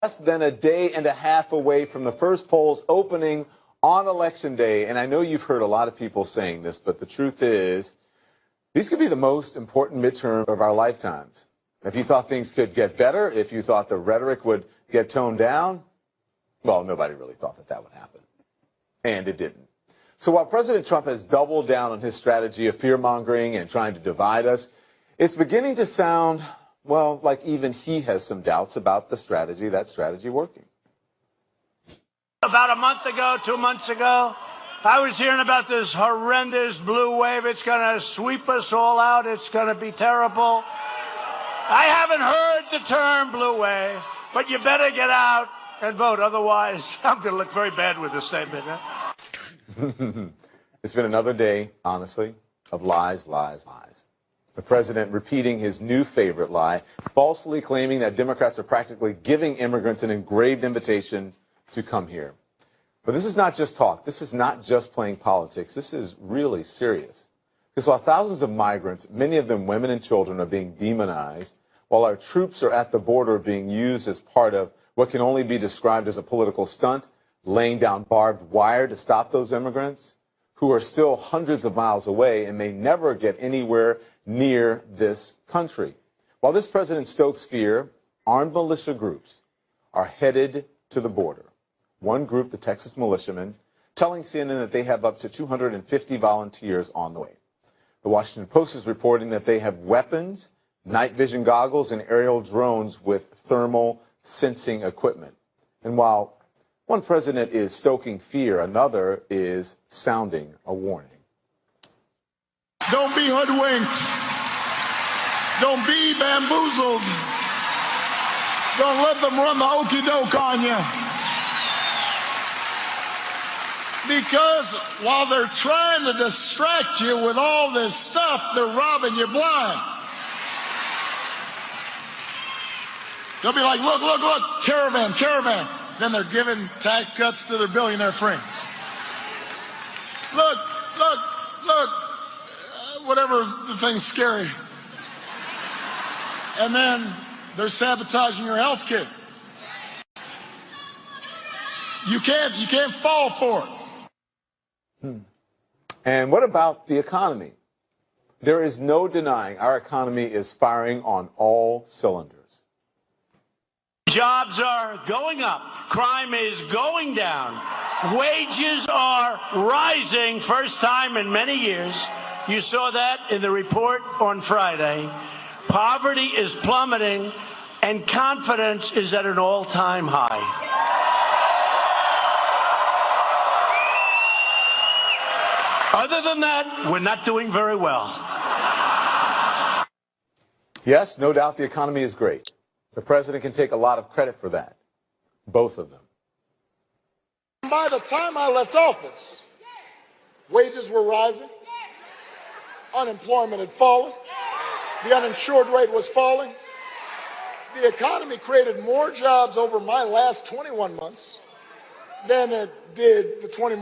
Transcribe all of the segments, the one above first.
Less than a day and a half away from the first polls opening on Election Day. And I know you've heard a lot of people saying this, but the truth is, these could be the most important midterm of our lifetimes. If you thought things could get better, if you thought the rhetoric would get toned down, well, nobody really thought that that would happen. And it didn't. So while President Trump has doubled down on his strategy of fear-mongering and trying to divide us, it's beginning to sound, well, like even he has some doubts about that strategy working. About a month ago, 2 months ago, I was hearing about this horrendous blue wave. It's going to sweep us all out. It's going to be terrible. I haven't heard the term blue wave, but you better get out and vote. Otherwise, I'm going to look very bad with this statement. Huh? It's been another day, honestly, of lies, lies, lies. The president repeating his new favorite lie, falsely claiming that Democrats are practically giving immigrants an engraved invitation to come here. But this is not just talk. This is not just playing politics. This is really serious. Because while thousands of migrants, many of them women and children, are being demonized, while our troops are at the border being used as part of what can only be described as a political stunt, laying down barbed wire to stop those immigrants who are still hundreds of miles away and may never get anywhere near this country. While this president stokes fear, armed militia groups are headed to the border. One group, the Texas Militiamen, telling CNN that they have up to 250 volunteers on the way. The Washington Post is reporting that they have weapons, night vision goggles, and aerial drones with thermal sensing equipment. And while one president is stoking fear, another is sounding a warning. Don't be hoodwinked. Don't be bamboozled. Don't let them run the okey doke on you. Because while they're trying to distract you with all this stuff, they're robbing you blind. They'll be like, look, look, look, caravan, caravan. Then they're giving tax cuts to their billionaire friends. Look, look, look, whatever the thing's scary. And then they're sabotaging your health care. You can't fall for it. And what about the economy? There is no denying our economy is firing on all cylinders. Jobs are going up. Crime is going down. Wages are rising, first time in many years. You saw that in the report on Friday. Poverty is plummeting, and confidence is at an all-time high. Other than that, we're not doing very well. Yes, no doubt the economy is great. The president can take a lot of credit for that. Both of them. By the time I left office, wages were rising, unemployment had fallen, the uninsured rate was falling. The economy created more jobs over my last 21 months than it did the 20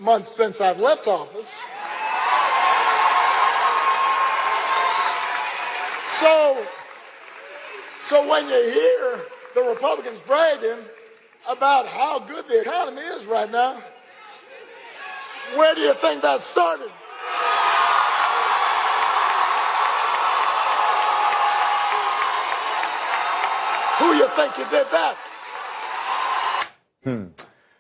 months since I've left office. So when you hear the Republicans bragging about how good the economy is right now, where do you think that started? Who you think you did that?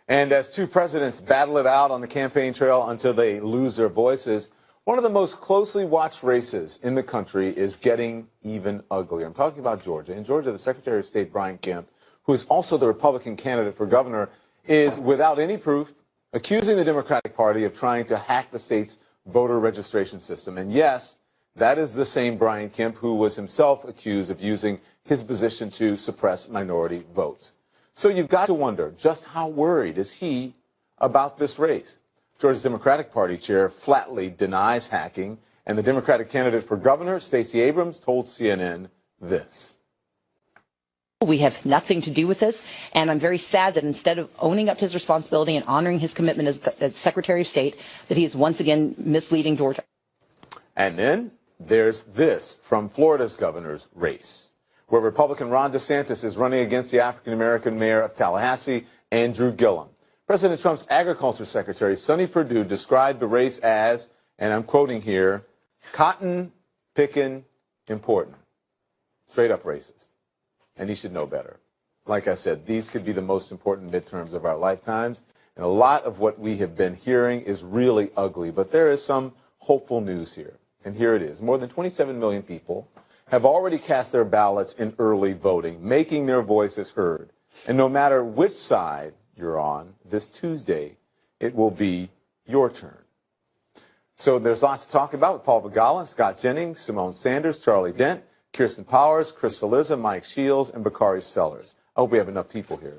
And as two presidents battle it out on the campaign trail until they lose their voices, one of the most closely watched races in the country is getting even uglier. I'm talking about Georgia. In Georgia, the Secretary of State, Brian Kemp, who is also the Republican candidate for governor, is, without any proof, accusing the Democratic Party of trying to hack the state's voter registration system. And yes, that is the same Brian Kemp who was himself accused of using his position to suppress minority votes. So you've got to wonder, just how worried is he about this race? Georgia's Democratic Party chair flatly denies hacking, and the Democratic candidate for governor, Stacey Abrams, told CNN this. We have nothing to do with this, and I'm very sad that instead of owning up to his responsibility and honoring his commitment as Secretary of State, that he is once again misleading Georgia. And then there's this from Florida's governor's race, where Republican Ron DeSantis is running against the African-American mayor of Tallahassee, Andrew Gillum. President Trump's Agriculture Secretary, Sonny Perdue, described the race as, and I'm quoting here, cotton picking important. Straight up racist. And he should know better. Like I said, these could be the most important midterms of our lifetimes. And a lot of what we have been hearing is really ugly. But there is some hopeful news here. And here it is. More than 27 million people have already cast their ballots in early voting, making their voices heard. And no matter which side you're on, this Tuesday, it will be your turn. So there's lots to talk about with Paul Begala, Scott Jennings, Simone Sanders, Charlie Dent, Kirsten Powers, Chris Cillizza, Mike Shields, and Bakari Sellers. I hope we have enough people here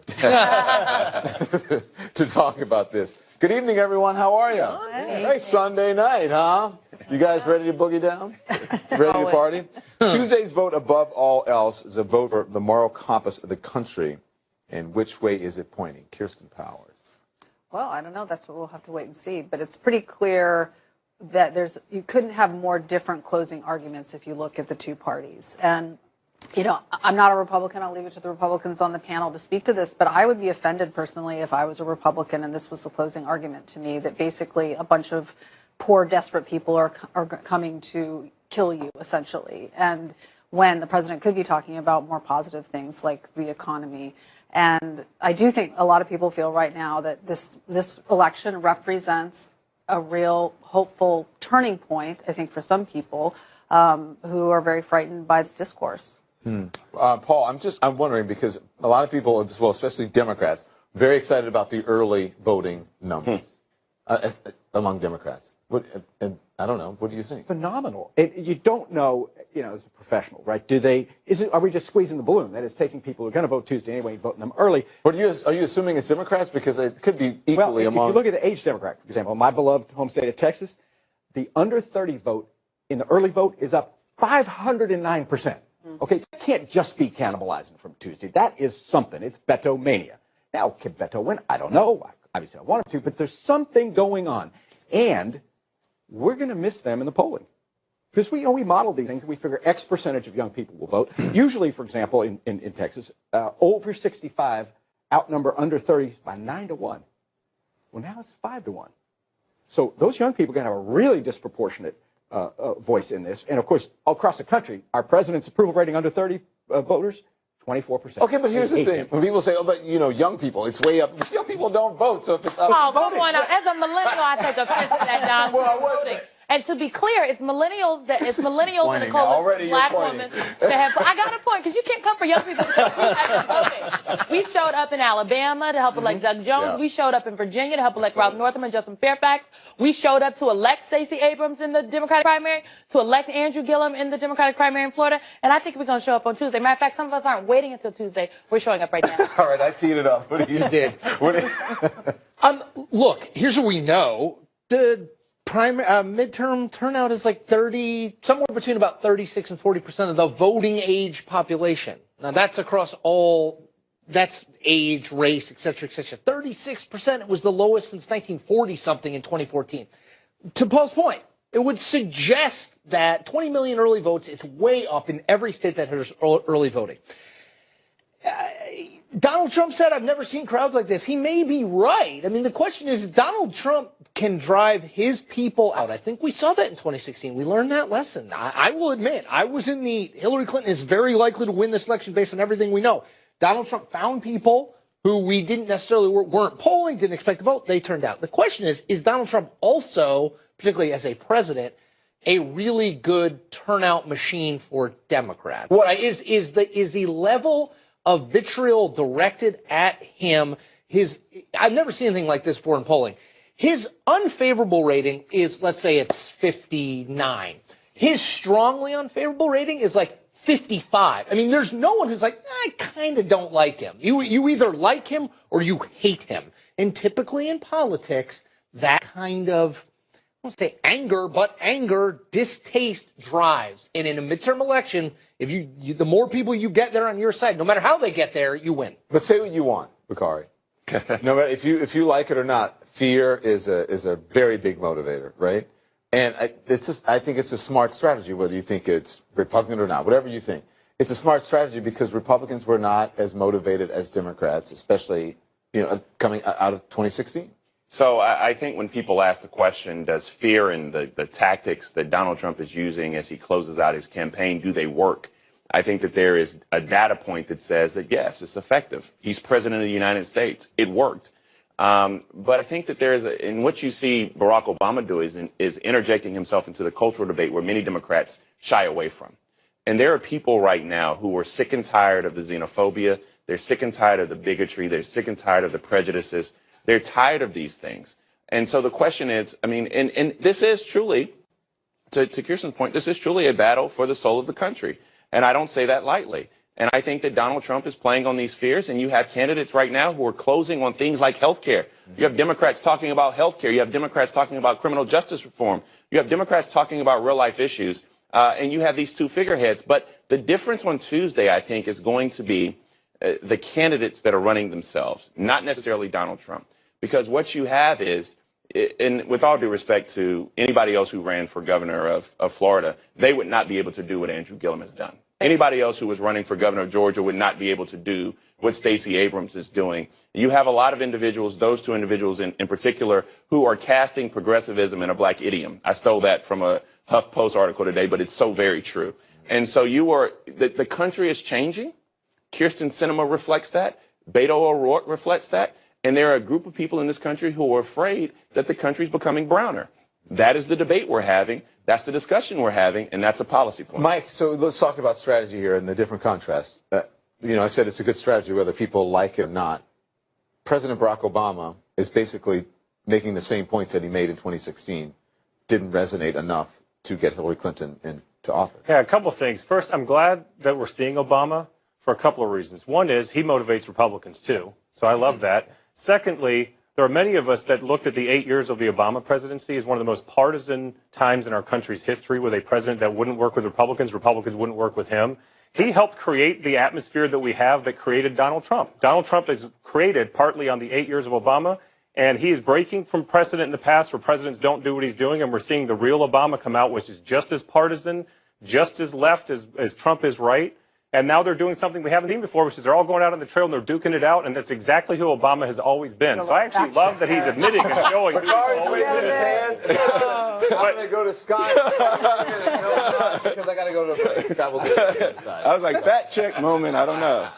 to talk about this. Good evening, everyone. How are you? Hey, Sunday night, huh? You guys ready to boogie down? Ready to party? Tuesday's vote, above all else, is a vote for the moral compass of the country. And which way is it pointing? Kirsten Powers. Well, I don't know. That's what we'll have to wait and see. But it's pretty clear that you couldn't have more different closing arguments if you look at the two parties. And, you know, I'm not a Republican. I'll leave it to the Republicans on the panel to speak to this. But I would be offended personally if I was a Republican and this was the closing argument to me, that basically a bunch of poor, desperate people are coming to kill you, essentially. And when the president could be talking about more positive things like the economy. And I do think a lot of people feel right now that this election represents a real hopeful turning point, I think, for some people who are very frightened by this discourse. Paul, I'm wondering, because a lot of people, well, especially Democrats, very excited about the early voting numbers among Democrats. And I don't know. What do you think? Phenomenal. You don't know, you know, as a professional, right? Are we just squeezing the balloon? That is taking people who are going to vote Tuesday anyway and voting them early. But are you assuming it's Democrats? Because it could be equally among. If you look at the age Democrat, for example, my beloved home state of Texas, the under 30 vote in the early vote is up 509%. Okay, that can't just be cannibalizing from Tuesday. That is something. It's Beto mania. Now, can Beto win? I don't know. Obviously, I want him to, but there's something going on. And we're going to miss them in the polling. Because we model these things and we figure X percentage of young people will vote. Usually, for example, in Texas, over 65 outnumber under 30 by 9-1. Well, now it's 5-1. So those young people are going to have a really disproportionate voice in this. And, of course, all across the country, our president's approval rating under 30 voters, 24%. Okay, but here's the thing. When people say, oh, but, you know, young people, it's way up. Young people don't vote, so if it's up. Oh, come on. As a millennial, I take offense to that young voting. And to be clear, it's millennials and a coalition of black women that have. I got a point, because you can't come for young people because we haven't voted. We showed up in Alabama to help elect Doug Jones. Yeah. We showed up in Virginia to help elect Ralph Northam and Justin Fairfax. We showed up to elect Stacey Abrams in the Democratic primary, to elect Andrew Gillum in the Democratic primary in Florida. And I think we're going to show up on Tuesday. Matter of fact, some of us aren't waiting until Tuesday. We're showing up right now. All right, I teed it up. What do you did? Look, here's what we know. The midterm turnout is like somewhere between about 36 and 40% of the voting age population. Now, that's across that's age, race, et cetera, et cetera. 36%, it was the lowest since 1940-something in 2014. To Paul's point, it would suggest that 20 million early votes, it's way up in every state that has early voting. Donald Trump said, I've never seen crowds like this. He may be right. I mean, the question is, Donald Trump can drive his people out. I think we saw that in 2016. We learned that lesson. I will admit, I was in the Hillary Clinton is very likely to win this election based on everything we know. Donald Trump found people who we didn't necessarily weren't polling, didn't expect to vote. They turned out. The question is Donald Trump also, particularly as a president, a really good turnout machine for Democrats? What is the level of vitriol directed at him? I've never seen anything like this before in polling. His unfavorable rating is, let's say it's 59. His strongly unfavorable rating is like 55. I mean, there's no one who's like, I kind of don't like him. You either like him or you hate him. And typically in politics, that kind of, I won't say anger, but anger, distaste drives. And in a midterm election, if the more people you get there on your side, no matter how they get there, you win. But say what you want, Bakari. No matter if you like it or not, fear is a very big motivator, right? And I think it's a smart strategy, whether you think it's repugnant or not, whatever you think. it's a smart strategy because Republicans were not as motivated as Democrats, especially, coming out of 2016. So I think when people ask the question, does fear and the tactics that Donald Trump is using as he closes out his campaign, do they work? I think that there is a data point that says that, yes, it's effective. He's president of the United States. It worked. But I think that there is, in what you see Barack Obama do is interjecting himself into the cultural debate where many Democrats shy away from. And there are people right now who are sick and tired of the xenophobia. They're sick and tired of the bigotry. They're sick and tired of the prejudices. They're tired of these things. And so the question is, I mean, and this is truly, to Kirsten's point, this is truly a battle for the soul of the country. And I don't say that lightly. And I think that Donald Trump is playing on these fears. And you have candidates right now who are closing on things like health care. You have Democrats talking about health care. You have Democrats talking about criminal justice reform. You have Democrats talking about real life issues. And you have these two figureheads. But the difference on Tuesday, I think, is going to be the candidates that are running themselves, not necessarily Donald Trump. Because what you have is, and with all due respect to anybody else who ran for governor of Florida, they would not be able to do what Andrew Gillum has done. Anybody else who was running for governor of Georgia would not be able to do what Stacey Abrams is doing. You have a lot of individuals, those two individuals in particular, who are casting progressivism in a black idiom. I stole that from a HuffPost article today, but it's so very true. And so the country is changing. Kyrsten Sinema reflects that. Beto O'Rourke reflects that. And there are a group of people in this country who are afraid that the country's becoming browner. That is the debate we're having. That's the discussion we're having. And that's a policy point. Mike, so let's talk about strategy here and the different contrasts. I said it's a good strategy whether people like it or not. President Barack Obama is basically making the same points that he made in 2016. Didn't resonate enough to get Hillary Clinton into office. Yeah, a couple of things. First, I'm glad that we're seeing Obama for a couple of reasons. One is he motivates Republicans, too. So I love that. Secondly, there are many of us that looked at the 8 years of the Obama presidency as one of the most partisan times in our country's history with a president that wouldn't work with Republicans. Republicans wouldn't work with him. He helped create the atmosphere that we have that created Donald Trump. Donald Trump is created partly on the 8 years of Obama, and he is breaking from precedent in the past where presidents don't do what he's doing, and we're seeing the real Obama come out, which is just as partisan, just as left as Trump is right. And now they're doing something we haven't seen before, which is they're all going out on the trail and they're duking it out, and that's exactly who Obama has always been. So I actually love that he's admitting and showing. The card's in his hands. I'm going to go to Scott because I got to go to a break. Scott will be on the other side. I was like, fact check moment. I don't know.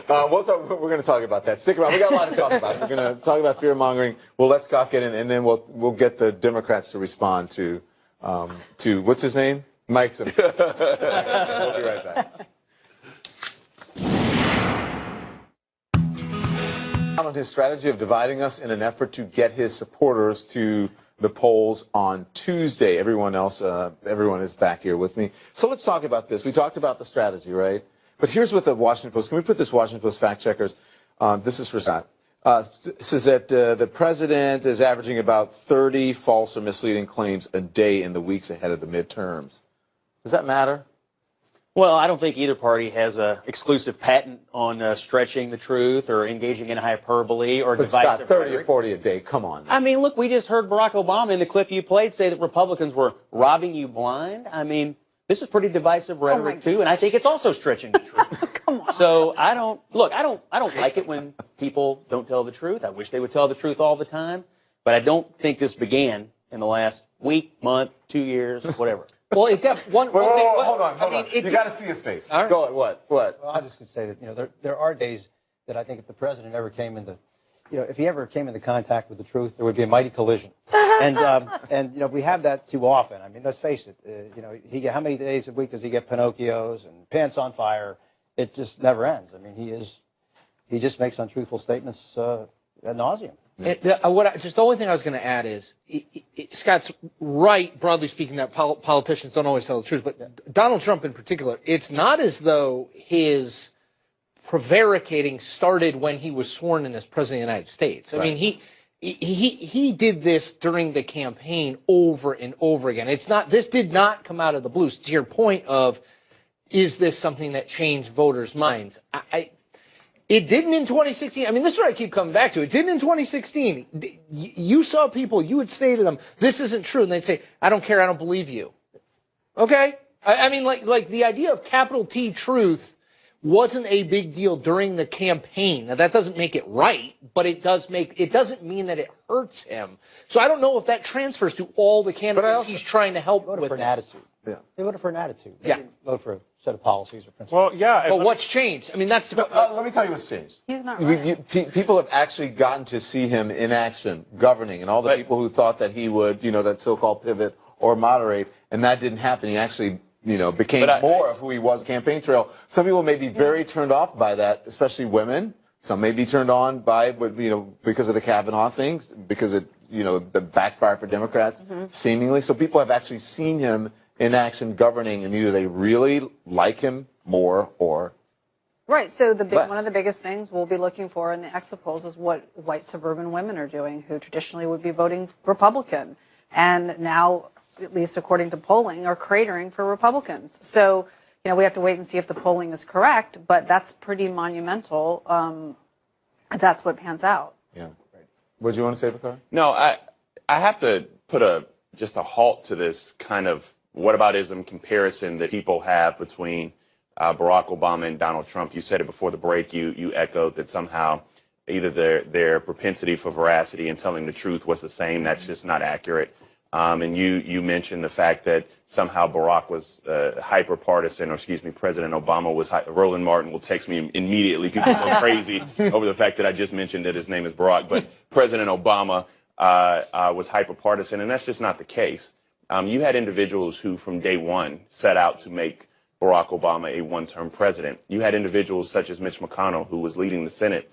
We're going to talk about that. Stick around. We got a lot to talk about. We're going to talk about fear mongering. We'll let Scott get in, and then we'll get the Democrats to respond to what's his name? Mike Simpson. We'll be right back. On his strategy of dividing us in an effort to get his supporters to the polls on Tuesday. Everyone is back here with me. So let's talk about this. We talked about the strategy, right? But here's what the Washington Post, can we put this Washington Post fact checkers? This is for Scott. Says that the president is averaging about 30 false or misleading claims a day in the weeks ahead of the midterms. Does that matter? Well, I don't think either party has an exclusive patent on stretching the truth or engaging in hyperbole or divisive Scott, 30 rhetoric. or 40 a day, come on. I mean, look, we just heard Barack Obama in the clip you played say that Republicans were robbing you blind. I mean, this is pretty divisive rhetoric, too, and I think it's also stretching the truth. Come on. So I don't like it when people don't tell the truth. I wish they would tell the truth all the time, but I don't think this began in the last week, month, 2 years, whatever. Well, it hold on. You got to see his face. All right. Go on. What? Well, I was just going to say that, there are days that I think if the president ever came into, if he ever came into contact with the truth, there would be a mighty collision. And we have that too often. I mean, let's face it. How many days a week does he get Pinocchios and pants on fire? It just never ends. I mean, he just makes untruthful statements ad nauseum. The only thing I was going to add is Scott's right, broadly speaking, that politicians don't always tell the truth. But Donald Trump in particular, it's not as though his prevaricating started when he was sworn in as president of the United States. I mean, he did this during the campaign over and over again. This did not come out of the blue. To your point of, is this something that changed voters' minds? It didn't in 2016. I mean, this is what I keep coming back to. It didn't in 2016. You saw people, you would say to them, this isn't true. And they'd say, I don't care. I don't believe you. Okay? I mean, like the idea of capital T truth wasn't a big deal during the campaign. Now, that doesn't make it right, but it doesn't mean that it hurts him. So I don't know if that transfers to all the candidates he's trying to help with for an this. attitude. Yeah. They voted for an attitude. They Yeah. didn't vote for a set of policies or principles. Well, yeah. But what's changed? I mean, that's... Let me tell you what's changed. He's not right. People have actually gotten to see him in action, governing, and all the people who thought that he would, that so-called pivot or moderate, and that didn't happen. He actually, became more of who he was campaign trail. Some people may be very turned off by that, especially women. Some may be turned on by, because of the Kavanaugh things, because it, the backfire for Democrats, seemingly. So people have actually seen him in action governing, and either they really like him more or Right. So less. one of the biggest things we'll be looking for in the exit polls is what white suburban women are doing who traditionally would be voting Republican. And now, at least according to polling, are cratering for Republicans. So, we have to wait and see if the polling is correct, but that's pretty monumental. That's what pans out. Yeah. What do you want to say, Bakari? No, I have to put just a halt to this kind of whataboutism comparison that people have between Barack Obama and Donald Trump. You said it before the break. You echoed that somehow either their propensity for veracity and telling the truth was the same. That's just not accurate. And you mentioned the fact that somehow Barack was hyper partisan, or excuse me, President Obama was. Roland Martin will text me immediately. People go crazy over the fact that I just mentioned that his name is Barack, but President Obama was hyper partisan, and that's just not the case. You had individuals who, from day one, set out to make Barack Obama a one-term president. You had individuals such as Mitch McConnell, who was leading the Senate,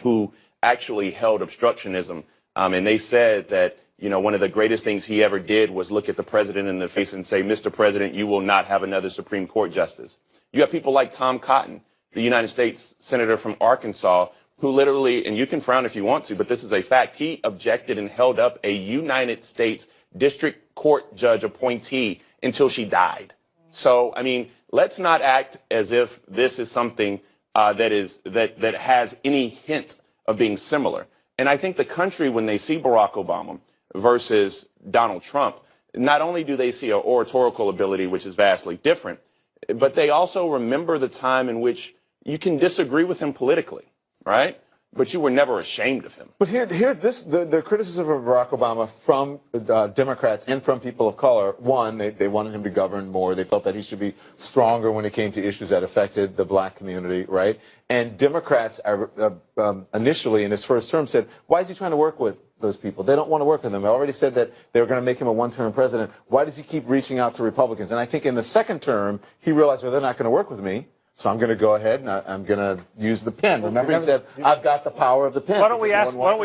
who actually held obstructionism, and they said that one of the greatest things he ever did was look at the president in the face and say, Mr. President, you will not have another Supreme Court justice. You have people like Tom Cotton, the United States Senator from Arkansas, who literally, and you can frown if you want to, but this is a fact, he objected and held up a United States District Court judge appointee until she died. So, I mean, let's not act as if this is something that has any hint of being similar. And I think the country, when they see Barack Obama versus Donald Trump, not only do they see an oratorical ability, which is vastly different, but they also remember the time in which you can disagree with him politically, right? But you were never ashamed of him. But the criticism of Barack Obama from Democrats and from people of color, one, they wanted him to govern more. They felt that he should be stronger when it came to issues that affected the black community, right? And Democrats initially in his first term said, why is he trying to work with those people? They don't want to work with him. They already said that they were going to make him a one-term president. Why does he keep reaching out to Republicans? And I think in the second term, he realized, well, they're not going to work with me. So I'm going to go ahead and I'm going to use the pen. Remember, he said, I've got the power of the pen. Why don't we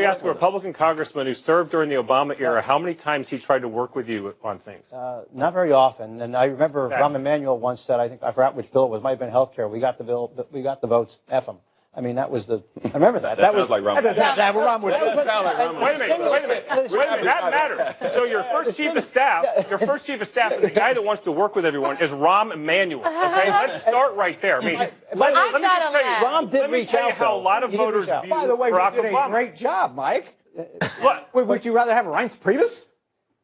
ask a Republican congressman who served during the Obama era how many times he tried to work with you on things? Not very often. And I remember Rahm Emanuel once said, I forgot which bill it was, might have been health care. We got the bill, we got the votes, F them. I mean, that was I remember that. That sounds like Rahm. Wait a minute. That matters. So your first chief of staff, and the guy that wants to work with everyone is Rahm Emanuel. Okay, let's start right there. I mean, let me just tell you, Rahm did reach out, how a lot of voters view By the way, Barack you did Obama. a great job, Mike. What? Would you rather have Reince Priebus?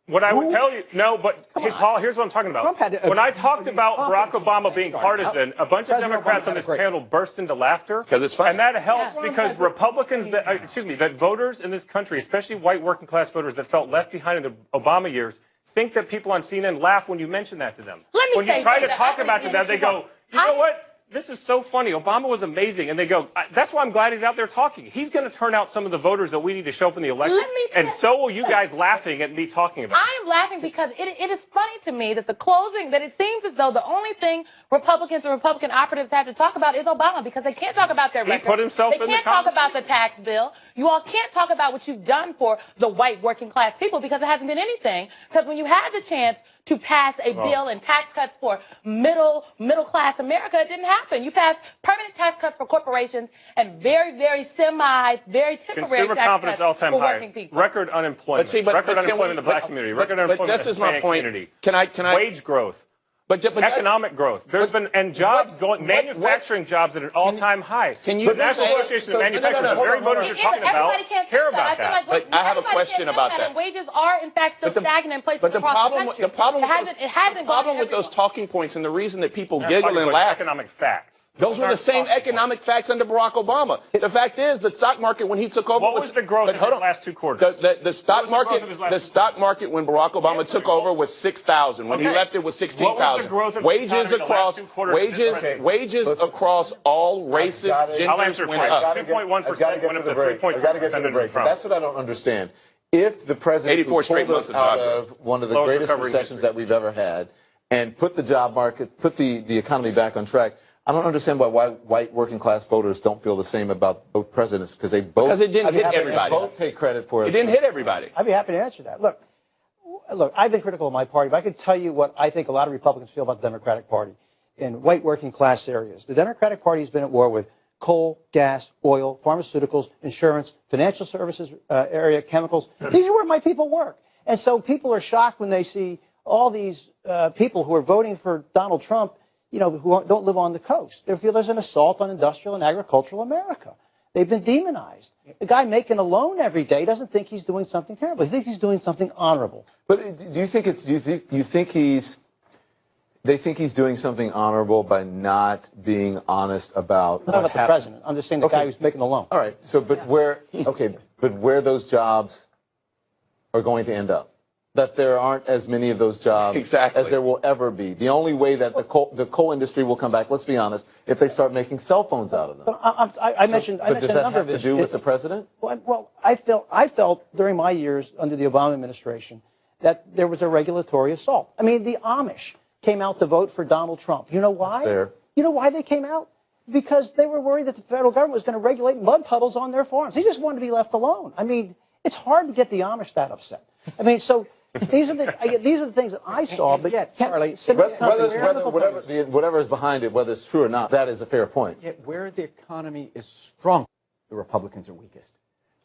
What I would tell you, no, but hey, Paul, here's what I'm talking about. When I talked about Barack Obama being partisan, a bunch of Democrats on this panel burst into laughter. Because it's fun. And that helps because Republicans, that voters in this country, especially white working class voters that felt left behind in the Obama years, think that people on CNN laugh when you mention that to them. When you try to talk about to them, they go, you know what? This is so funny. Obama was amazing. And they go, that's why I'm glad he's out there talking. He's going to turn out some of the voters that we need to show up in the election. And so will you guys laughing at me talking about it. I am laughing because it is funny to me that that it seems as though the only thing Republicans and Republican operatives have to talk about is Obama because they can't talk about their record. He put himself in the They can't talk about the tax bill. You all can't talk about what you've done for the white working class people because it hasn't been anything. Because when you had the chance to pass a bill and tax cuts for middle class America, it didn't happen. You passed permanent tax cuts for corporations and very temporary Consumer tax confidence cuts all-time for high. working people. Record unemployment. But Record unemployment in the black community. Record unemployment in the Hispanic community. Can I? Wage growth. Economic growth. There's been jobs manufacturing jobs at an all-time high. Can you? The National Association of Manufacturers, the very voters you're talking about, care about that. But I have a question about that. Wages are in fact still stagnant in places across the country. The problem with those talking points and the reason that people giggle and laugh. Economic facts. Those were the same economic facts under Barack Obama. The fact is, the stock market when he took over was the growth in the last 2 quarters? The stock market when Barack Obama took over was 6,000. When he left, it was 16,000. Wages across all races, genders went up. 2.1% went up to 3.4%. That's what I don't understand. If the president pulled us out of one of the greatest recessions that we've ever had and put the job market, put the economy back on track, I don't understand why white working class voters don't feel the same about both presidents because it didn't hit everybody. Both take credit for it. It didn't hit everybody. I'd be happy to answer that. Look, I've been critical of my party, but I can tell you what I think a lot of Republicans feel about the Democratic Party in white working class areas. The Democratic Party has been at war with coal, gas, oil, pharmaceuticals, insurance, financial services area, chemicals. These are where my people work. And so people are shocked when they see all these people who are voting for Donald Trump, who don't live on the coast. They feel there's an assault on industrial and agricultural America. They've been demonized. The guy making a loan every day doesn't think he's doing something terrible. He thinks he's doing something honorable. But do you think they think he's doing something honorable by not being honest about Not about the president. I'm just saying the guy who's making the loan. All right. So, but where those jobs are going to end up? That there aren't as many of those jobs as there will ever be. The only way that the coal industry will come back, let's be honest, if they start making cell phones out of them. But I mentioned a number of issues. Does that have to do with the president? Well, I felt during my years under the Obama administration that there was a regulatory assault. I mean, the Amish came out to vote for Donald Trump. You know why? You know why they came out? Because they were worried that the federal government was going to regulate mud puddles on their farms. They just wanted to be left alone. I mean, it's hard to get the Amish that upset. I mean, so these are the things that I saw. But yet, Charlie, whatever is behind it, whether it's true or not, that is a fair point. Yet where the economy is strong, the Republicans are weakest.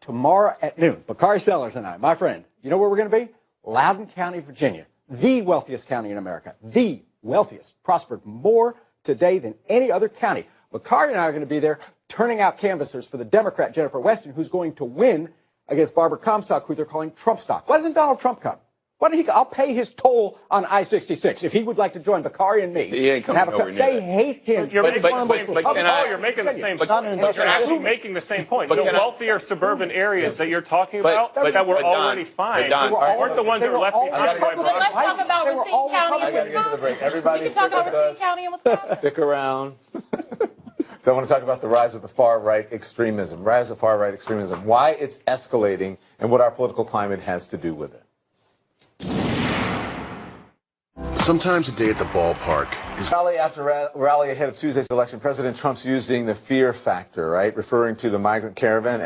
Tomorrow at noon, Bakari Sellers and I, my friend, you know where we're going to be? Loudoun County, Virginia, the wealthiest county in America, the wealthiest, prospered more today than any other county. Bakari and I are going to be there turning out canvassers for the Democrat Jennifer Weston, who's going to win against Barbara Comstock, who they're calling Trump stock. Why doesn't Donald Trump come? Why don't he? I'll pay his toll on I-66 if he would like to join Bakari and me. He ain't coming nowhere near that. They hate him. You're making the same point. You're actually making the same point. The wealthier suburban areas that you're talking about that were already fine weren't the ones that were left behind. Let's talk about Racine County and Wisconsin. Everybody we can talk about Racine County and Wisconsin. Stick around. So I want to talk about the rise of the far-right extremism. Why it's escalating, and what our political climate has to do with it. Sometimes a day at the ballpark is... Rally after rally ahead of Tuesday's election, President Trump's using the fear factor, right? Referring to the migrant caravan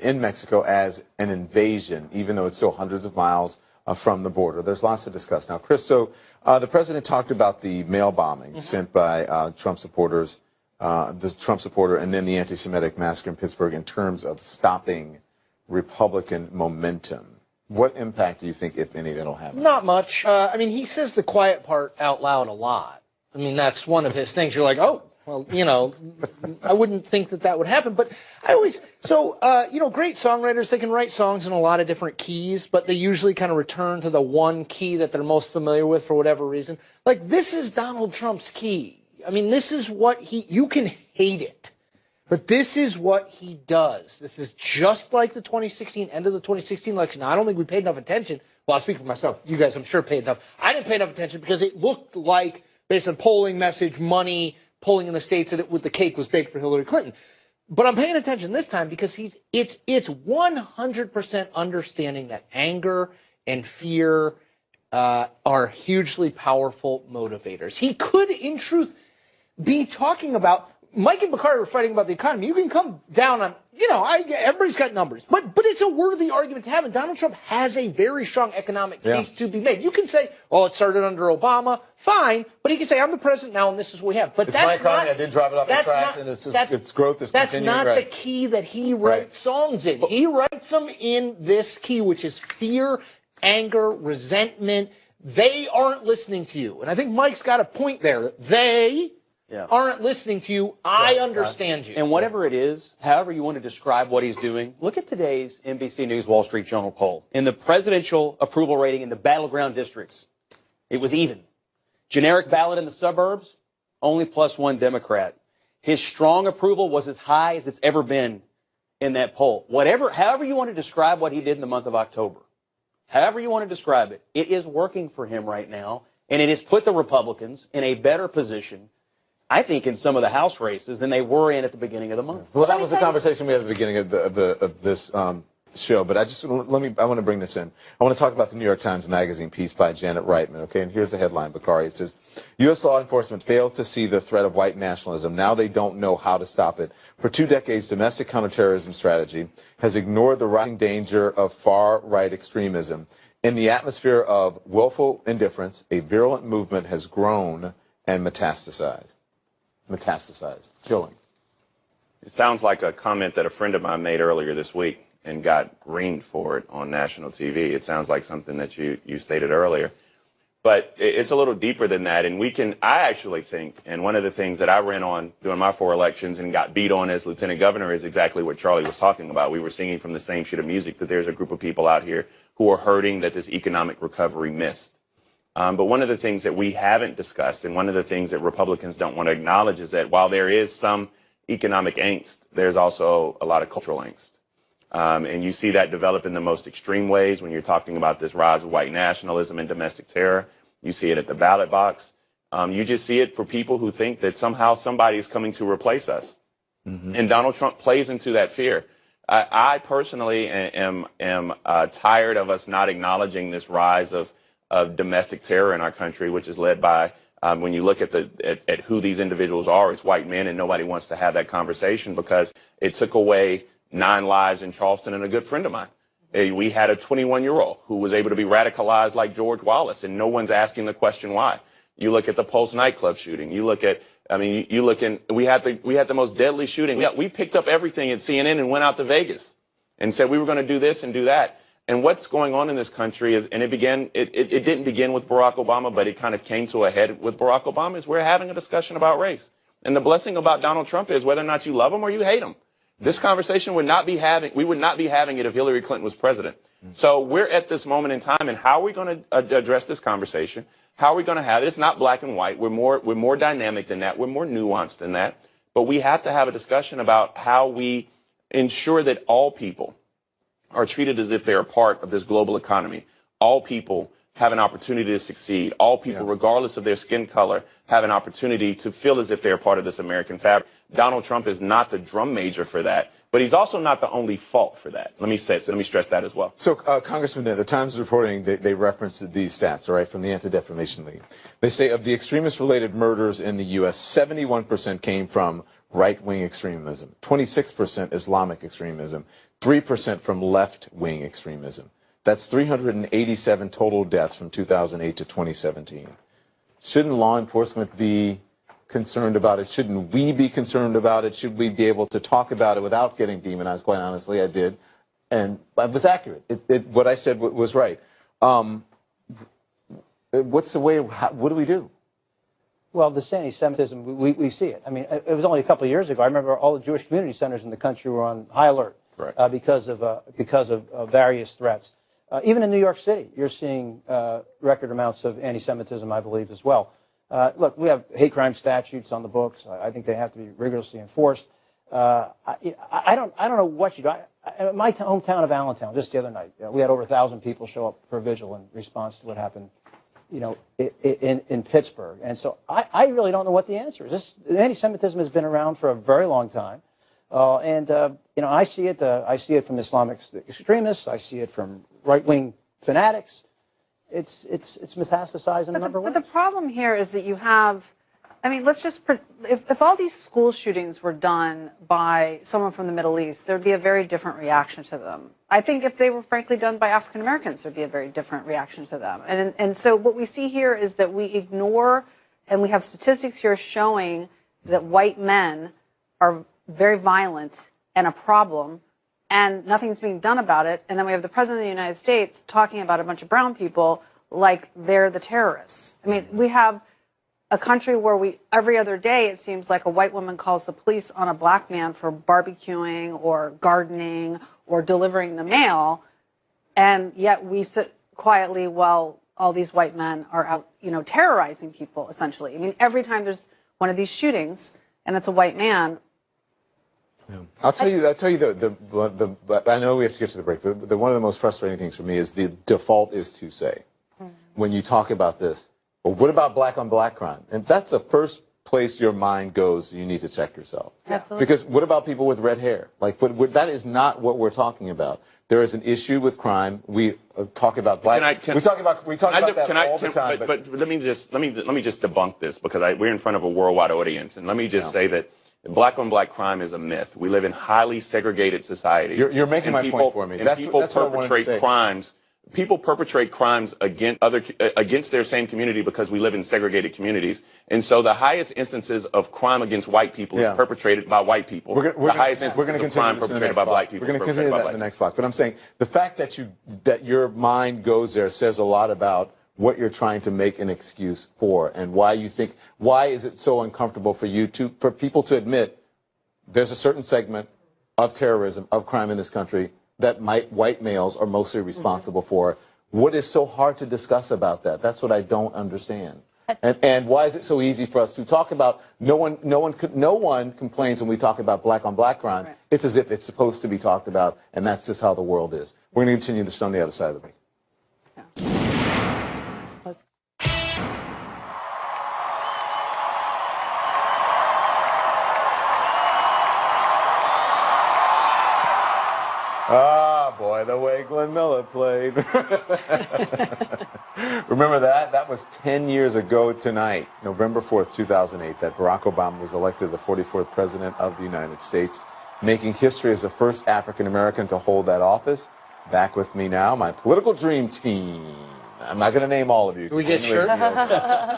in Mexico as an invasion, even though it's still hundreds of miles from the border. There's lots to discuss. Now, Chris, so the president talked about the mail bombing sent by Trump supporters, the Trump supporter, and then the anti-Semitic massacre in Pittsburgh in terms of stopping Republican momentum. What impact do you think, if any, that'll have? Not much. I mean, he says the quiet part out loud a lot. I mean, that's one of his things. You're like, oh, well, I wouldn't think that would happen. But I always, great songwriters, they can write songs in a lot of different keys, but they usually kind of return to the one key that they're most familiar with for whatever reason. Like, this is Donald Trump's key. I mean, this is what you can hate it, but this is what he does. This is just like the end of the 2016 election. Now, I don't think we paid enough attention. Well, I'll speak for myself. You guys, I'm sure, paid enough. I didn't pay enough attention because it looked like, based on polling message, money, polling in the states, that the cake was baked for Hillary Clinton. But I'm paying attention this time because it's 100% understanding that anger and fear are hugely powerful motivators. He could, in truth, be talking about... Mike and Bakari were fighting about the economy. You can come down on, everybody's got numbers. But it's a worthy argument to have. And Donald Trump has a very strong economic case to be made. You can say, it started under Obama. Fine. But he can say, I'm the president now, and this is what we have. But that's my economy. I did drive it off the track, and its growth is continuing. That's not the key that he writes songs in. He writes them in this key, which is fear, anger, resentment, They aren't listening to you. And I think Mike's got a point there. They aren't listening to you. I understand you. And whatever it is, however you want to describe what he's doing, look at today's NBC News Wall Street Journal poll. In the presidential approval rating in the battleground districts, it was even. Generic ballot in the suburbs, only +1 Democrat. His strong approval was as high as it's ever been in that poll. However you want to describe what he did in the month of October, however you want to describe it, it is working for him right now, and it has put the Republicans in a better position, I think, in some of the House races than they were in at the beginning of the month. Well, that was the conversation we had at the beginning of this show, but I want to bring this in. I want to talk about the New York Times Magazine piece by Janet Reitman, okay? And here's the headline, Bakari. It says, U.S. law enforcement failed to see the threat of white nationalism. Now they don't know how to stop it. For 2 decades, domestic counterterrorism strategy has ignored the rising danger of far-right extremism. In the atmosphere of willful indifference, a virulent movement has grown and metastasized. Chilling. It sounds like a comment that a friend of mine made earlier this week and got reamed for it on national TV. It sounds like something that you stated earlier. But it's a little deeper than that. And I actually think, and one of the things that I ran on during my 4 elections and got beat on as lieutenant governor is exactly what Charlie was talking about. We were singing from the same sheet of music, that there's a group of people out here who are hurting that this economic recovery missed. But one of the things that we haven't discussed, and one of the things that Republicans don't want to acknowledge, is that while there is some economic angst, there's also a lot of cultural angst. And you see that develop in the most extreme ways when you're talking about this rise of white nationalism and domestic terror. You see it at the ballot box. You just see it for people who think that somehow somebody is coming to replace us. Mm-hmm. And Donald Trump plays into that fear. I personally am tired of us not acknowledging this rise of domestic terror in our country, which is led by, when you look at who these individuals are, it's white men, and nobody wants to have that conversation because it took away 9 lives in Charleston and a good friend of mine. We had a 21-year-old who was able to be radicalized like George Wallace, and no one's asking the question why. You look at the Pulse nightclub shooting. You look at, we had the most deadly shooting. We picked up everything at CNN and went out to Vegas and said we were going to do this and do that. And what's going on in this country is, and it didn't begin with Barack Obama, but it kind of came to a head with Barack Obama, is we're having a discussion about race. And the blessing about Donald Trump is whether or not you love him or you hate him. This conversation we would not be having it if Hillary Clinton was president. So we're at this moment in time, and how are we going to address this conversation? How are we going to have it? It's not black and white. We're more dynamic than that. We're more nuanced than that. But we have to have a discussion about how we ensure that all people are treated as if they're a part of this global economy. All people have an opportunity to succeed. All people, regardless of their skin color, have an opportunity to feel as if they're part of this American fabric. Donald Trump is not the drum major for that, but he's also not the only fault for that. Let me stress that as well. So, Congressman, the Times is reporting, they referenced these stats, all right, from the Anti-Defamation League. They say of the extremist-related murders in the U.S., 71% came from right-wing extremism, 26% Islamic extremism, 3% from left-wing extremism. That's 387 total deaths from 2008 to 2017. Shouldn't law enforcement be concerned about it? Shouldn't we be concerned about it? Should we be able to talk about it without getting demonized? Quite honestly, I did. And I was accurate. What I said was right. What's the way? What do we do? Well, this anti-Semitism, we see it. I mean, it was only a couple of years ago. I remember all the Jewish community centers in the country were on high alert because of various threats. Even in New York City, you're seeing record amounts of anti-Semitism, I believe, as well. Look, we have hate crime statutes on the books. I think they have to be rigorously enforced. I don't know what you do. My hometown of Allentown, just the other night, we had over 1,000 people show up for a vigil in response to what happened, in Pittsburgh. And so I really don't know what the answer is. Anti-Semitism has been around for a very long time. I see it from Islamic extremists. I see it from right-wing fanatics. It's metastasized in a number of ways. But the problem here is that you have, if all these school shootings were done by someone from the Middle East, there'd be a very different reaction to them. I think if they were frankly done by African Americans, there'd be a very different reaction to them. And so what we see here is that we ignore, and we have statistics here showing that white men are very violent and a problem, and nothing's being done about it. And then we have the President of the United States talking about a bunch of brown people like they're the terrorists. I mean, we have a country where every other day it seems like a white woman calls the police on a black man for barbecuing or gardening or delivering the mail, and yet we sit quietly while all these white men are out, terrorizing people, essentially. I mean, every time there's one of these shootings and it's a white man. Yeah. I'll tell you, I know we have to get to the break, but one of the most frustrating things for me is the default is to say, when you talk about this, well, what about black on black crime? And that's the first place your mind goes, you need to check yourself. Absolutely. Because what about people with red hair? Like, that is not what we're talking about. There is an issue with crime. We talk about black. We talk about that all the time. But let me just debunk this, because we're in front of a worldwide audience, and let me just say that black on black crime is a myth. We live in highly segregated societies. You're making my point for me. And people perpetrate crimes. People perpetrate crimes against their same community because we live in segregated communities. And so the highest instances of crime against white people is perpetrated by white people. We're going to continue crime perpetrated by black people. We're going to continue that in the next block. But I'm saying the fact that your mind goes there says a lot about what you're trying to make an excuse for, and why is it so uncomfortable for people to admit there's a certain segment of terrorism, of crime in this country that white males are mostly responsible for. What is so hard to discuss about that? That's what I don't understand. And why is it so easy for us to talk about? No one complains when we talk about black on black crime. Right. It's as if it's supposed to be talked about, and that's just how the world is. We're going to continue this on the other side of the break. Ah, boy, the way Glenn Miller played. Remember that? That was 10 years ago tonight, November 4th, 2008, that Barack Obama was elected the 44th President of the United States, making history as the first African-American to hold that office. Back with me now, my political dream team. I'm not going to name all of you. Can we get shirts?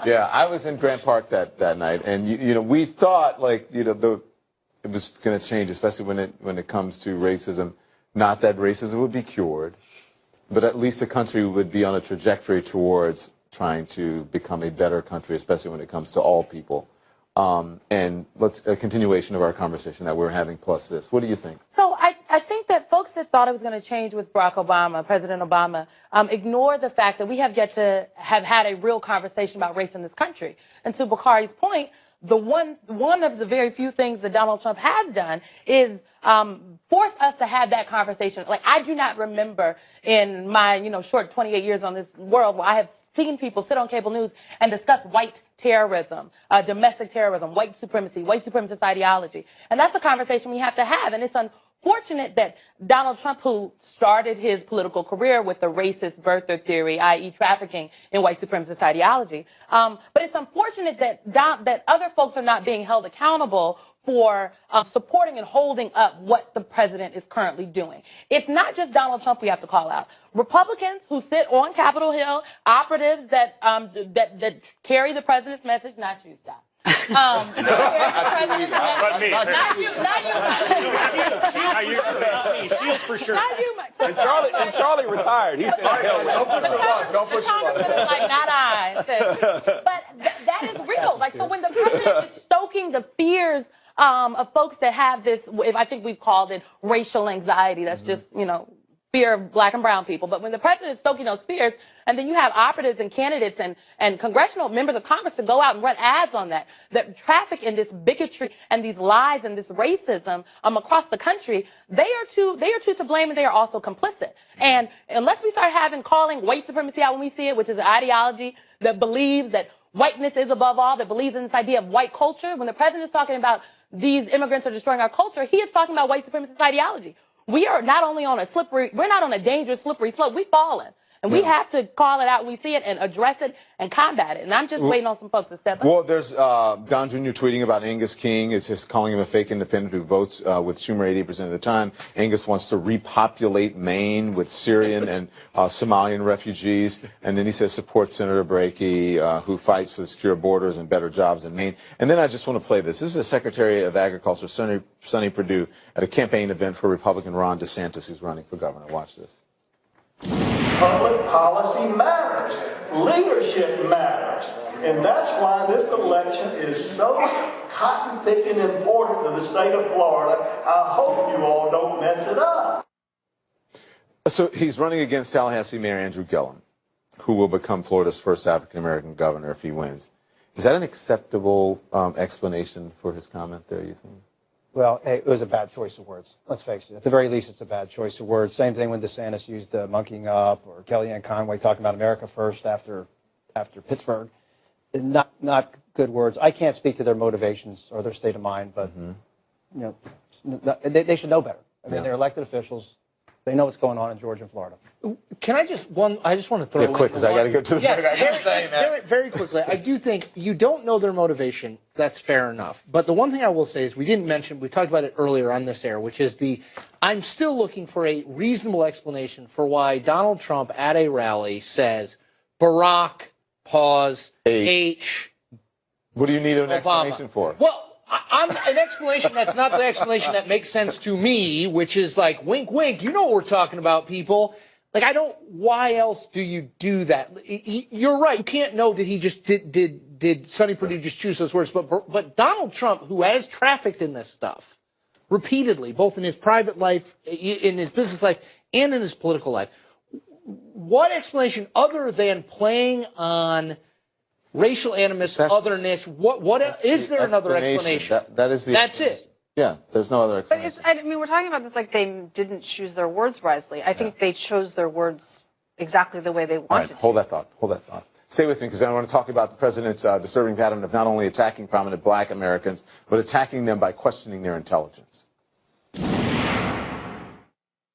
Yeah, I was in Grant Park that night, and we thought it was going to change, especially when it comes to racism. Not that racism would be cured, but at least the country would be on a trajectory towards trying to become a better country, especially when it comes to all people. And a continuation of our conversation that we're having plus this. What do you think? So I think that folks that thought it was going to change with Barack Obama, President Obama, ignore the fact that we have yet to have had a real conversation about race in this country. And to Bakari's point, one of the very few things that Donald Trump has done is force us to have that conversation. Like, I do not remember in my, short 28 years on this world where I have seen people sit on cable news and discuss white terrorism, domestic terrorism, white supremacy, white supremacist ideology. And that's a conversation we have to have. And it's unfortunate that Donald Trump, who started his political career with the racist birther theory, i.e. trafficking in white supremacist ideology, but it's unfortunate that other folks are not being held accountable for supporting and holding up what the president is currently doing. It's not just Donald Trump we have to call out. Republicans who sit on Capitol Hill, operatives that carry the president's message, not you, stop. Not me. Shields for sure. Not you, and Charlie retired. He said, don't push the button. Like, not I. But that is real. Like, so when the president is stoking the fears of folks that have this, I think we've called it racial anxiety. That's just, fear of black and brown people. But when the president is stoking those fears, and then you have operatives and candidates and congressional members of Congress to go out and run ads on that traffic in this bigotry and these lies and this racism across the country, they are too to blame, and they are also complicit. And unless we start calling white supremacy out when we see it, which is an ideology that believes that whiteness is above all, that believes in this idea of white culture, when the president is talking about these immigrants are destroying our culture, he is talking about white supremacist ideology. We are not only we're not on a dangerous, slippery slope, we've fallen. And we have to call it out when we see it and address it and combat it. And I'm just waiting on some folks to step up. Well, there's Don Jr. tweeting about Angus King. It's just calling him a fake independent who votes with Schumer 80% of the time. Angus wants to repopulate Maine with Syrian and Somalian refugees. And then he says support Senator Brakey, who fights for secure borders and better jobs in Maine. And then I just want to play this. This is the Secretary of Agriculture, Sonny Perdue, at a campaign event for Republican Ron DeSantis, who's running for governor. Watch this. Public policy matters. Leadership matters. And that's why this election is so cotton-picking important to the state of Florida. I hope you all don't mess it up. So he's running against Tallahassee Mayor Andrew Gillum, who will become Florida's first African-American governor if he wins. Is that an acceptable explanation for his comment there, you think? Well, it was a bad choice of words. Let's face it. At the very least, it's a bad choice of words. Same thing when DeSantis used monkeying up, or Kellyanne Conway talking about America first after Pittsburgh. Not good words. I can't speak to their motivations or their state of mind, but you know, they should know better. I mean, they're elected officials. They know what's going on in Georgia and Florida. Can I just I just want to throw quick, because I got to go to the Yes, very quickly. I do think you don't know their motivation. That's fair enough. But the one thing I will say is we didn't mention, we talked about it earlier on this air, which is I'm still looking for a reasonable explanation for why Donald Trump at a rally says Barack, pause, H. What do you need an Obama. explanation for? Well, I'm an explanation that's not the explanation that makes sense to me, which is like, wink, wink, you know what we're talking about, people. Like, why else do you do that? You're right. You can't know that he just did Sonny Perdue just choose those words. But Donald Trump, who has trafficked in this stuff repeatedly, both in his private life, in his business life, and in his political life, what explanation other than playing on racial animus, otherness, what is there another explanation? That is the That's it. Yeah, there's no other explanation. But I mean, we're talking about this like they didn't choose their words wisely. I think they chose their words exactly the way they wanted to. Hold that thought. Stay with me, because I want to talk about the president's disturbing pattern of not only attacking prominent black Americans, but attacking them by questioning their intelligence.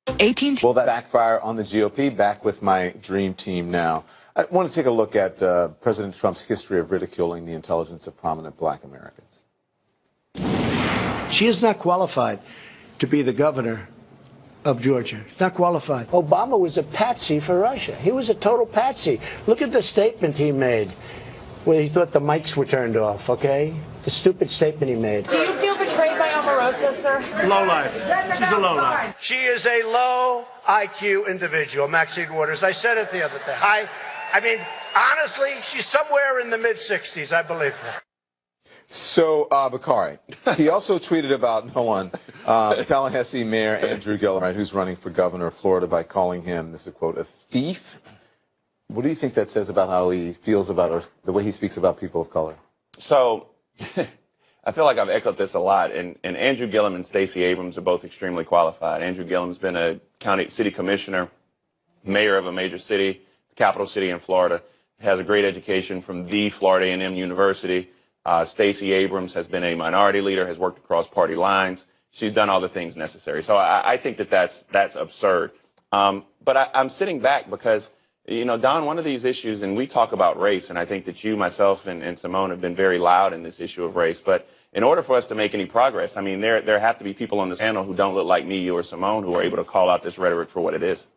Will that backfire on the GOP? Back with my dream team now. I want to take a look at President Trump's history of ridiculing the intelligence of prominent black Americans. She is not qualified to be the governor of Georgia. She's not qualified. Obama was a patsy for Russia. He was a total patsy. Look at the statement he made where he thought the mics were turned off, okay? The stupid statement he made. Do you feel betrayed by Omarosa, sir? Low life. She's a low life. She is a low IQ individual, Maxine Waters. I said it the other day. I mean, honestly, she's somewhere in the mid-60s, I believe that. So, Bakari, he also tweeted about Tallahassee Mayor Andrew Gillum, right, who's running for governor of Florida, by calling him, this is a quote, a thief. What do you think that says about how he feels about, or the way he speaks about people of color? So, I feel like I've echoed this a lot, and Andrew Gillum and Stacey Abrams are both extremely qualified. Andrew Gillum's been a city commissioner, mayor of a major city, capital city in Florida, has a great education from the Florida A&M University. Stacey Abrams has been a minority leader, has worked across party lines. She's done all the things necessary. So I think that's absurd. But I'm sitting back because, you know, Don, one of these issues, and we talk about race, and I think that you, myself, and Simone have been very loud in this issue of race. But in order for us to make any progress, I mean, there have to be people on this panel who don't look like me, you, or Simone, who are able to call out this rhetoric for what it is.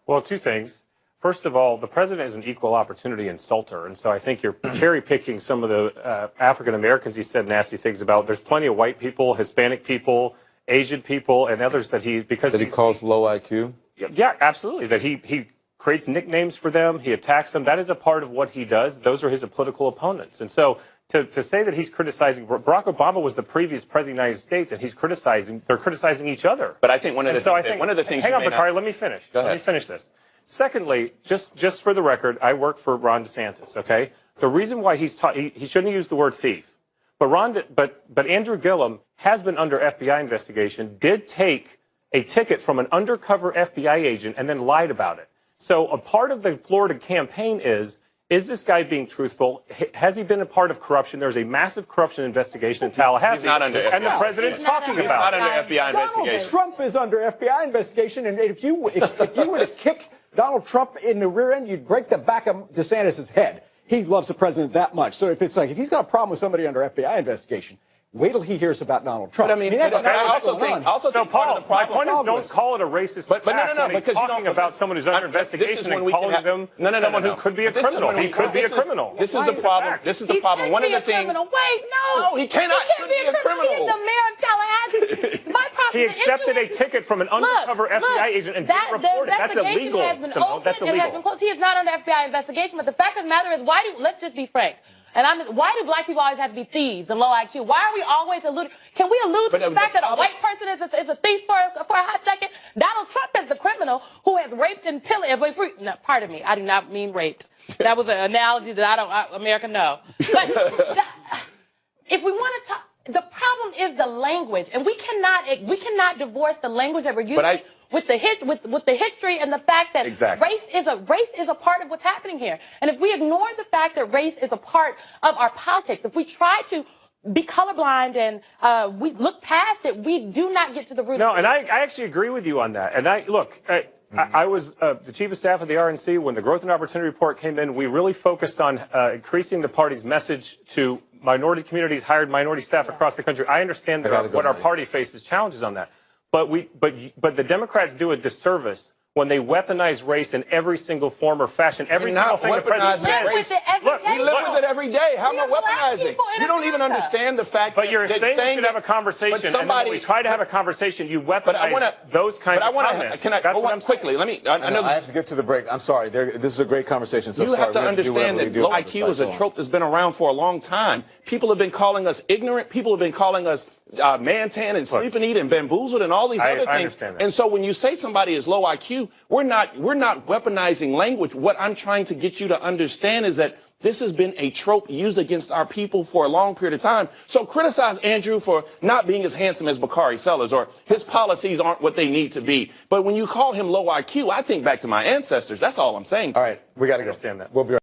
Well, two things. First of all, the president is an equal opportunity insulter, and so I think you're cherry-picking some of the African Americans he said nasty things about. There's plenty of white people, Hispanic people, Asian people, and others that he calls low IQ. Yeah, absolutely. That he creates nicknames for them, he attacks them. That is a part of what he does. Those are his political opponents, and so to say that he's criticizing Barack Obama was the previous president of the United States, and they're criticizing each other. But I think one of the things. Hang on, Bakari, let me finish. Go ahead. Let me finish this. Secondly, just for the record, I work for Ron DeSantis, okay? The reason why he shouldn't use the word thief, but Andrew Gillum has been under FBI investigation, did take a ticket from an undercover FBI agent and then lied about it. So a part of the Florida campaign is this guy being truthful? Has he been a part of corruption? There's a massive corruption investigation in Tallahassee. He's not under FBI. And the president's talking about it. He's not under FBI investigation. Donald Trump is under FBI investigation, and if you were to kick Donald Trump in the rear end, you'd break the back of DeSantis' head. He loves the president that much. So if he's got a problem with somebody under FBI investigation, wait till he hears about Donald Trump. But I mean, I also think Paul, my point is don't call it a racist attack when he's talking about someone who's under investigation and calling them someone who could be a criminal. He could be a criminal. This is the problem. This is the problem. One of the things. Wait, no. No, he cannot. He can't be a criminal. He's the mayor of Tallahassee. My He accepted a ticket from an undercover FBI agent and didn't report it. That's illegal. That's illegal. It has been closed. He is not under FBI investigation. But the fact of the matter is, let's just be frank. And why do black people always have to be thieves and low IQ? Why are we always alluding? Can we allude to the fact that a white person is a thief for a hot second? Donald Trump is the criminal who has raped and pillaged. No, pardon me, I do not mean raped. That was an analogy that America know. But if we want to talk, the problem is the language, and we cannot divorce the language that we're using. With the history and the fact that race is a part of what's happening here. And if we ignore the fact that race is a part of our politics, if we try to be colorblind and we look past it, we do not get to the root of it. No, and I actually agree with you on that. And I was the chief of staff of the RNC when the Growth and Opportunity Report came in. We really focused on increasing the party's message to minority communities, hired minority staff across the country. I understand what our party faces challenges on that. But the Democrats do a disservice when they weaponize race in every single form or fashion. Every single thing the president says. Look, we live with it every day. How am I weaponizing? You don't even understand the fact but you're saying we should have a conversation, and when we try to have a conversation, you weaponize those kinds of comments. That's what I'm quickly. Let me. I have to get to the break. I'm sorry. This is a great conversation. So you have to understand that low IQ is a trope that's been around for a long time. People have been calling us ignorant. People have been calling us man-tan and sleep and eat and bamboozled and all these other things. And so when you say somebody is low IQ, we're not weaponizing language. What I'm trying to get you to understand is that this has been a trope used against our people for a long period of time. So criticize Andrew for not being as handsome as Bakari Sellers or his policies aren't what they need to be. But when you call him low IQ, I think back to my ancestors. That's all I'm saying. All right, we got to go. Understand that. We'll be right back.